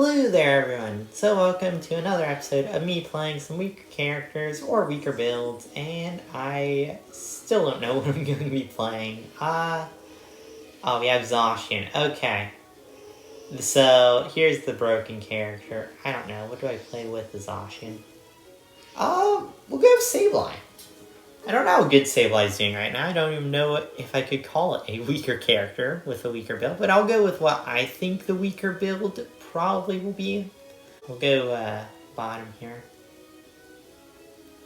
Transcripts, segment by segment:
Hello there everyone, so welcome to another episode of me playing some weaker characters or weaker builds, and I still don't know what I'm going to be playing. Oh, we have Zacian, okay. So, here's the broken character. I don't know, what do I play with the Zacian? We'll go with Sableye. I don't know how good Sableye's doing right now. I don't even know if I could call it a weaker character with a weaker build, but I'll go with what I think the weaker build probably will be. We'll go bottom here.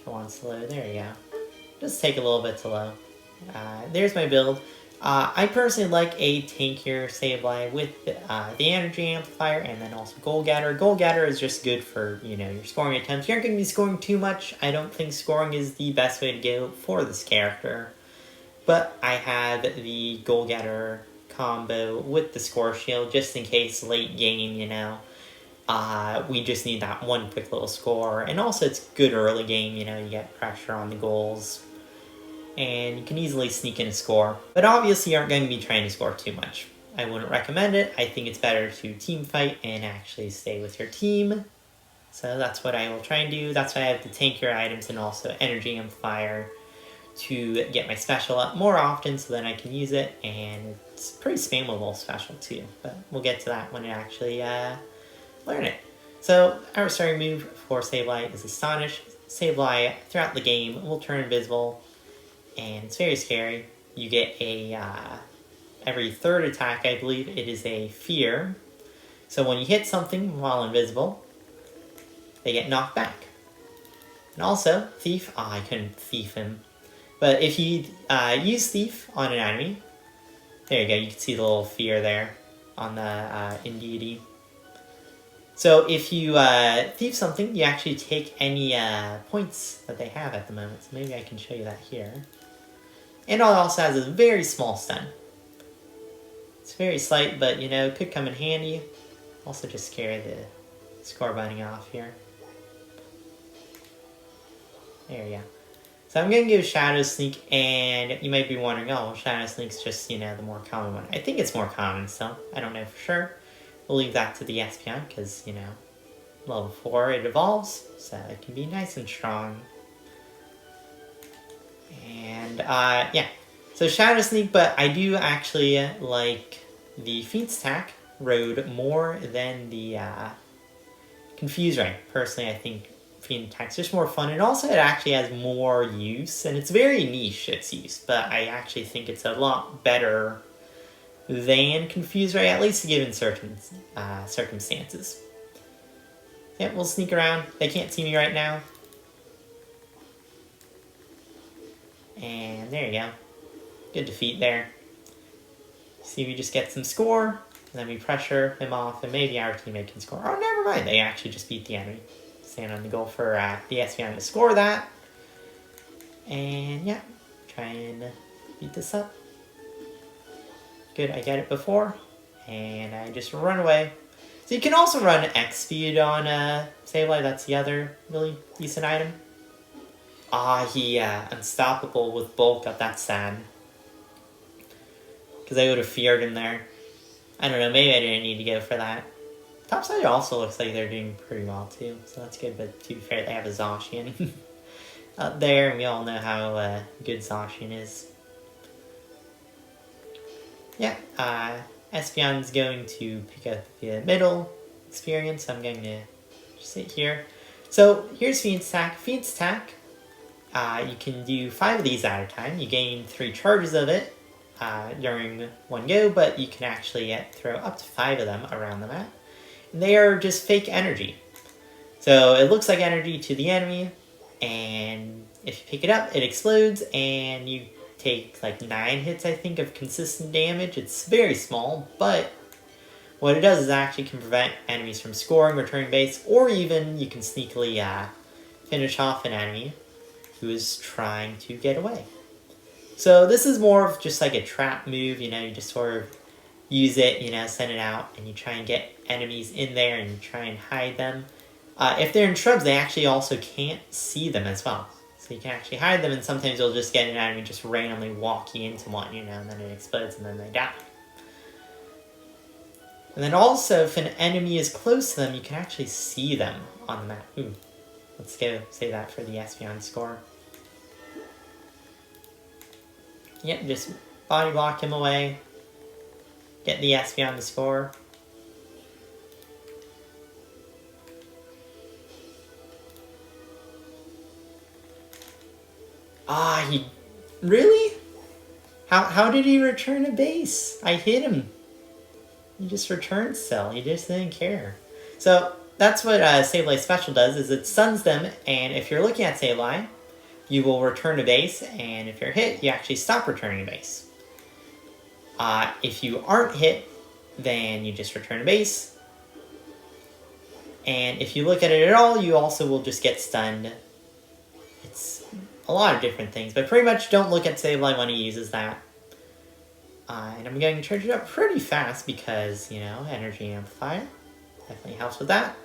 If I want slow, there you go. Just take a little bit to low. There's my build. I personally like a tankier Sableye with the energy amplifier and then also Goal Getter. Goal Getter is just good for, you know, your scoring attempts. You aren't going to be scoring too much. I don't think scoring is the best way to go for this character. But I have the Goal Getter combo with the Score Shield just in case late game, you know. We just need that one quick little score. And also it's good early game, you know, you get pressure on the goals. And you can easily sneak in a score. But obviously you aren't going to be trying to score too much. I wouldn't recommend it. I think it's better to team fight and actually stay with your team. So that's what I will try and do. That's why I have the tankier items and also energy amplifier to get my special up more often so then I can use it. And it's pretty spammable special too. But we'll get to that when I actually learn it. So our starting move for Sableye is Astonish. Sableye throughout the game will turn invisible. And it's very scary. You get a, every third attack, I believe, it is a fear. So when you hit something while invisible, they get knocked back. And also, Thief, I couldn't Thief him. But if you use Thief on an enemy, there you go, you can see the little fear there on the Indeity. So if you Thief something, you actually take any points that they have at the moment. So maybe I can show you that here. And it also has a very small stun. It's very slight, but you know, could come in handy. Also just scare the score bunny off here. There we go. So I'm going to give Shadow Sneak, and you might be wondering, oh, Shadow Sneak's just, you know, the more common one. I think it's more common still. I don't know for sure. We'll leave that to the Espeon, because, you know, level 4 it evolves, so it can be nice and strong. And, yeah. So Shadow Sneak, but I do actually like the Feint's attack road more than the Confuse Ray. Personally, I think Feint attack's just more fun, and also it actually has more use, and it's very niche, its use, but I actually think it's a lot better than Confuse Ray, at least given certain circumstances. Yeah, we'll sneak around. They can't see me right now. And there you go. Good defeat there. See, we just get some score, and then we pressure him off, and maybe our teammate can score. Oh, never mind. They actually just beat the enemy. Stand on the goal for the Espeon to score that. And yeah, try and beat this up. Good, I get it before. And I just run away. So you can also run X speed on Sableye. That's the other really decent item. He unstoppable with bulk up. That's sad. Because I would have feared him there. I don't know, maybe I didn't need to go for that. Topside also looks like they're doing pretty well too, so that's good, but to be fair, they have a Zacian up there, and we all know how good Zacian is. Yeah, Espeon's going to pick up the middle experience, so I'm going to just sit here. So here's Feint's attack. Feint's attack, you can do 5 of these at a time. You gain 3 charges of it during one go, but you can actually throw up to 5 of them around the map. And they are just fake energy. So it looks like energy to the enemy, and if you pick it up, it explodes, and you take like 9 hits, I think, of consistent damage. It's very small, but what it does is actually can prevent enemies from scoring, returning base, or even you can sneakily finish off an enemy who is trying to get away. So this is more of just like a trap move, you know, you just sort of use it, you know, send it out, and you try and get enemies in there and you try and hide them. If they're in shrubs, they actually also can't see them as well. So you can actually hide them, and sometimes you'll just get an enemy just randomly walking into one, you know, and then it explodes and then they die. And then also, if an enemy is close to them, you can actually see them on the map. Ooh, let's go say that for the Espeon score. Yep, just body block him away. Get the Espeon to score. Ah, he... Really? How did he return a base? I hit him. He just returned still. He just didn't care. So, that's what Sableye Special does, is it stuns them, and if you're looking at Sableye, you will return a base, and if you're hit, you actually stop returning a base. If you aren't hit, then you just return a base. And if you look at it at all, you also will just get stunned. It's a lot of different things, but pretty much don't look at Sableye when he uses that. And I'm going to charge it up pretty fast because, you know, Energy Amplifier definitely helps with that.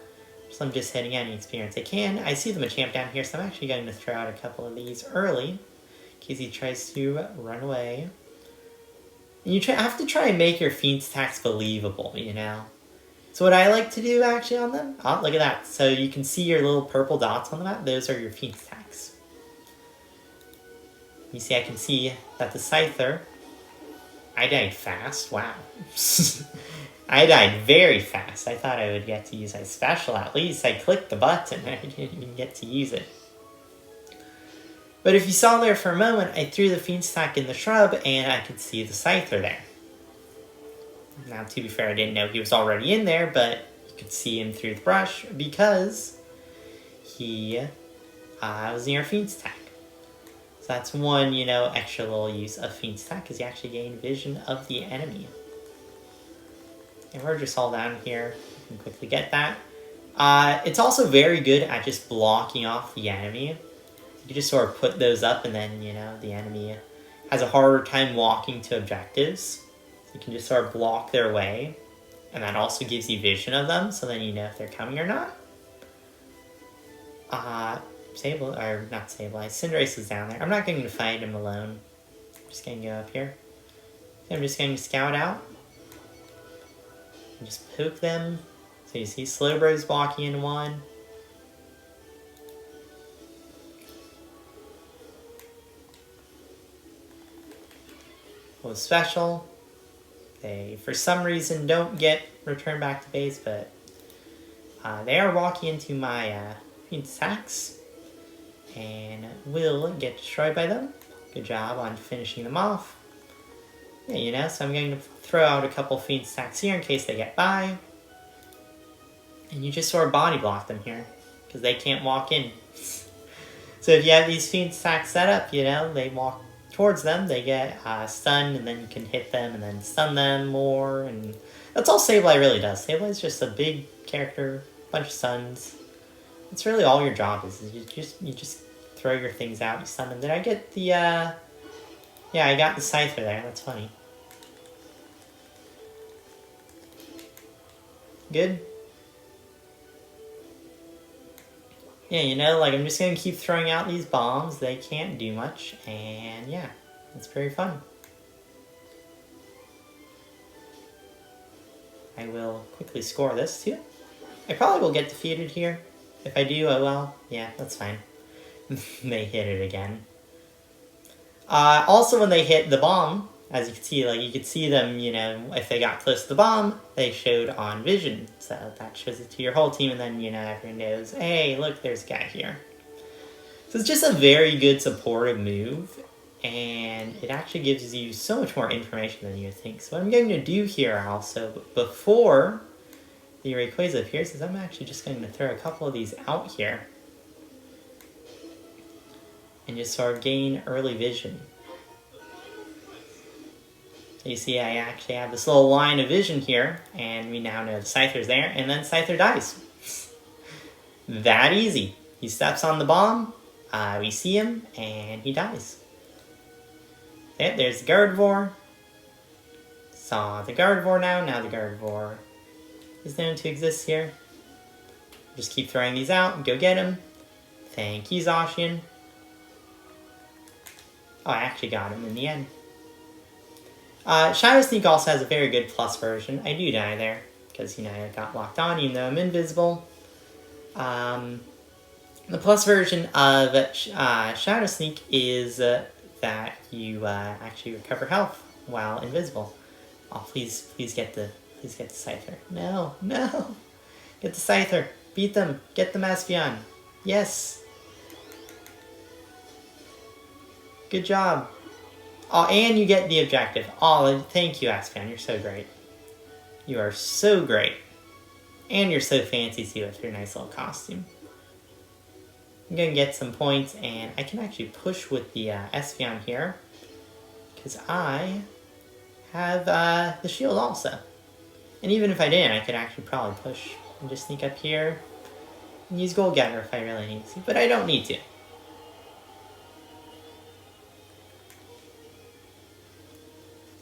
So I'm just hitting any experience I can. I see the Machamp down here, so I'm actually going to throw out a couple of these early in case he tries to run away. And you have to try and make your Feint attacks believable, you know. So what I like to do actually on them, oh, look at that. So you can see your little purple dots on the map. Those are your Feint attacks. You see, I can see that the Scyther, I died fast. Wow. I died very fast. I thought I would get to use my special. At least I clicked the button. I didn't even get to use it. But if you saw there for a moment, I threw the Feint attack in the shrub and I could see the Scyther there. Now, to be fair, I didn't know he was already in there, but you could see him through the brush because he was near Feint attack. So that's one, you know, extra little use of Feint attack because you actually gain vision of the enemy. And we're just all down here. You can quickly get that. It's also very good at just blocking off the enemy. You just sort of put those up and then, you know, the enemy has a harder time walking to objectives. So you can just sort of block their way. And that also gives you vision of them, so then you know if they're coming or not. Cinderace is down there. I'm not going to fight him alone. I'm just going to go up here. I'm just going to scout out. And just poke them. So you see Slowbro's walking into one. Well, special. They, for some reason, don't get returned back to base, but they are walking into my Feint attacks and will get destroyed by them. Good job on finishing them off. Yeah, you know, so I'm going to throw out a couple Feint attacks here in case they get by. And you just sort of body block them here because they can't walk in. So if you have these Feint attacks set up, you know, they walk towards them, they get stunned, and then you can hit them and then stun them more. And that's all Sableye really does. Sableye is just a big character, bunch of stuns. That's really all your job is you just throw your things out, you stun them. Did I get the, yeah, I got the Scyther there, that's funny. Good. Yeah, you know, like, I'm just going to keep throwing out these bombs. They can't do much, and yeah, it's very fun. I will quickly score this, too. I probably will get defeated here. If I do, oh well. Yeah, that's fine. They hit it again. Also, when they hit the bomb, as you can see, like, you could see them, you know, if they got close to the bomb, they showed on vision. So that shows it to your whole team, and then, you know, everyone knows, hey, look, there's a guy here. So it's just a very good supportive move, and it actually gives you so much more information than you would think. So what I'm going to do here also, before the Rayquaza appears, is I'm actually just going to throw a couple of these out here and just sort of gain early vision. You see, I actually have this little line of vision here, and we now know the Scyther's there, and then Scyther dies. That easy. He steps on the bomb, we see him, and he dies. Okay, there's the Gardevoir. Saw the Gardevoir now the Gardevoir is known to exist here. Just keep throwing these out, and go get him. Thank you, Zacian. Oh, I actually got him in the end. Shadow Sneak also has a very good plus version. I do die there. because, I got locked on even though I'm invisible. The plus version of Shadow Sneak is that you actually recover health while invisible. Oh, please get the Scyther. No. Get the Scyther. Beat them. Get the Maspion. Yes. Good job. Oh, and you get the objective. Oh, thank you, Aspion. You're so great. You are so great. And you're so fancy, too, with your nice little costume. I'm going to get some points, and I can actually push with the Espeon here, because I have the shield also. And even if I didn't, I could actually probably push and just sneak up here and use Gold Gather if I really need to, but I don't need to.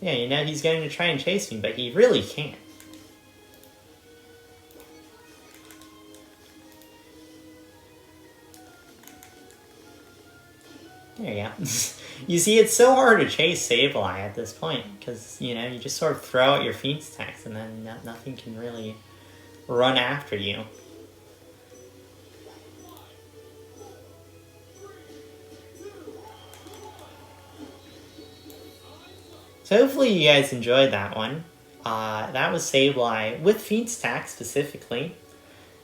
Yeah, he's going to try and chase me, but he really can't. There you go. You see, it's so hard to chase Sableye at this point, because, you just sort of throw out your Feint attacks, and then nothing can really run after you. So hopefully you guys enjoyed that one. That was Sableye with Feint attack specifically.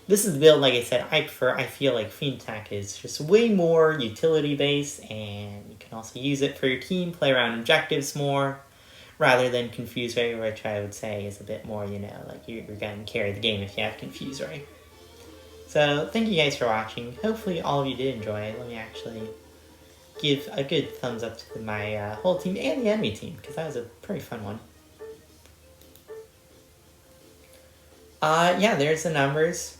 This is the build, like I said, I prefer. I feel like Feint attack is just way more utility-based, and you can also use it for your team, play around objectives more, rather than Confuse Ray, which I would say is a bit more, like you're going to carry the game if you have Confuse Ray. So, thank you guys for watching. Hopefully all of you did enjoy it. Let me actually give a good thumbs up to my whole team and the enemy team, because that was a pretty fun one. Yeah, there's the numbers.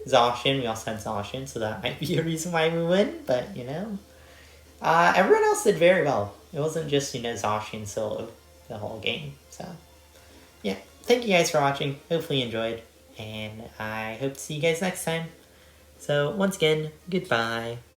Zacian, we also had Zacian, so that might be a reason why we win, but, everyone else did very well. It wasn't just, Zacian solo the whole game, so, yeah. Thank you guys for watching, hopefully you enjoyed, and I hope to see you guys next time. So, once again, goodbye.